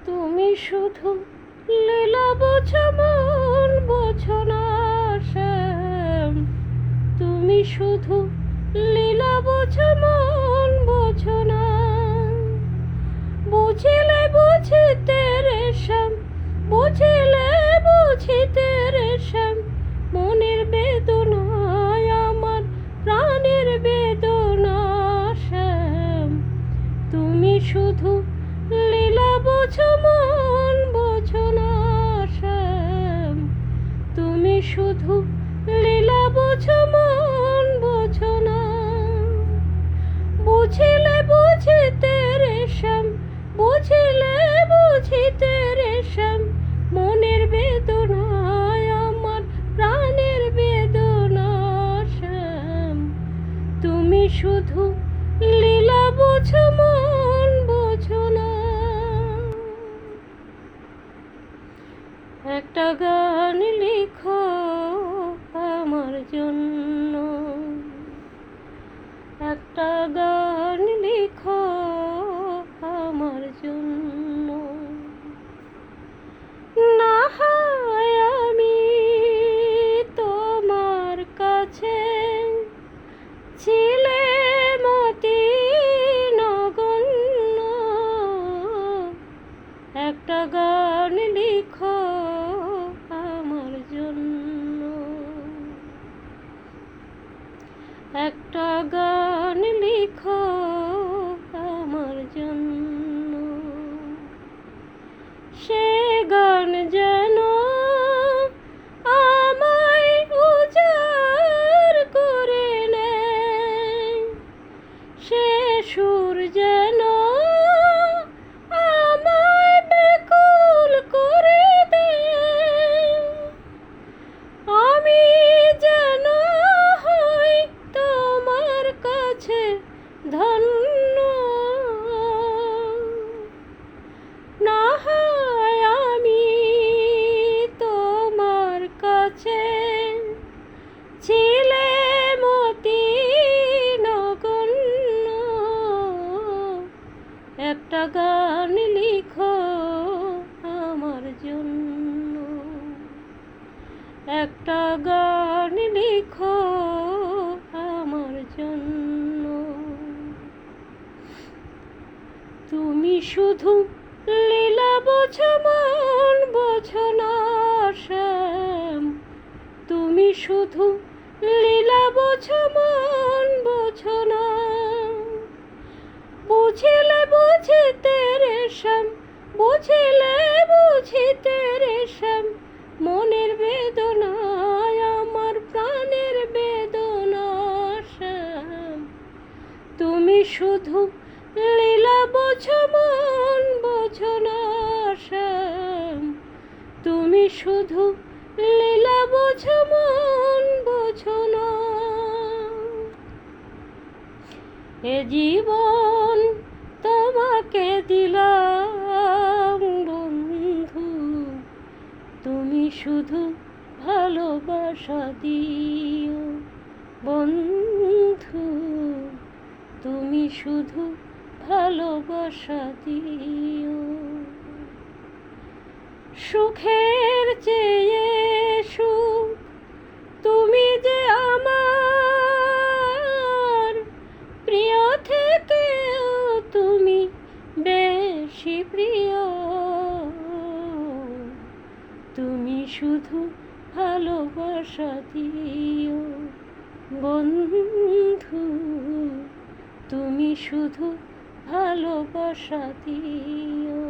তুমি শুধু লীলা বোঝো, মন বোঝো না শ্যাম। তুমি শুধু লীলা বোঝো, মন বোঝো না। বুঝিলে বুঝিতে রে শ্যাম, বুঝিলে বুঝিতে রে শ্যাম। মনের বেদনায় আমার প্রাণের বেদনা শ্যাম। তুমি শুধু লীলা বোঝো, মন বোঝো না শ্যাম। তুমি শুধু লীলা বোঝো, মন বোঝো না। বুঝিলে বুঝিতে রে শ্যাম, বুঝিলে বুঝিতে রে শ্যাম। মনের বেদনায় আমার প্রাণের বেদনা শ্যাম। তুমি শুধু লীলা বোঝো, মন বোঝো না। একটা গান লিখো আমার জন্য, একটা গান লিখো আমার জন্য। না হয় আমি তোমার কাছে ছিলে মতি নগণ্য। একটা গান লিখো আমার জন্য, একটা গান লিখো আমার জন্য। সে গান যেন আমায় উজাড় করে নেয়, সে সুর যেন আমায় ব্যাকুল করে দেয়। আমি যেন হই তোমার কাছে ধন্য। না হয় আমি তোমার কাছে ছিলে মতি নগণ্য। একটা গান লিখো আমার জন্য, একটা গান লিখো আমার জন্য। তুমি শুধু লীলা বোঝো, মন বোঝো না শ্যাম। তুমি শুধু লীলা বোঝো, মন বোঝো না। বুঝিলে বুঝিতে রে শ্যাম, বুঝিলে বুঝিতে রে শ্যাম। মনের বেদনায় আমার প্রাণের বেদনা শ্যাম। তুমি শুধু লীলা বোঝো, মন বোঝো না শ্যাম। তুমি শুধু লীলা বোঝো, মন বোঝো না। এ জীবন তোমাকে দিলাম বন্ধু, তুমি শুধু ভালোবাসা দিও বন্ধু। তুমি শুধু ভালোবাসা দিও। সুখের চেয়ে সুখ তুমি যে আমার, প্রিয় থেকেও তুমি বেশি প্রিয়। তুমি শুধু ভালোবাসা দিও বন্ধু। তুমি শুধু ভালোবাসা দিও।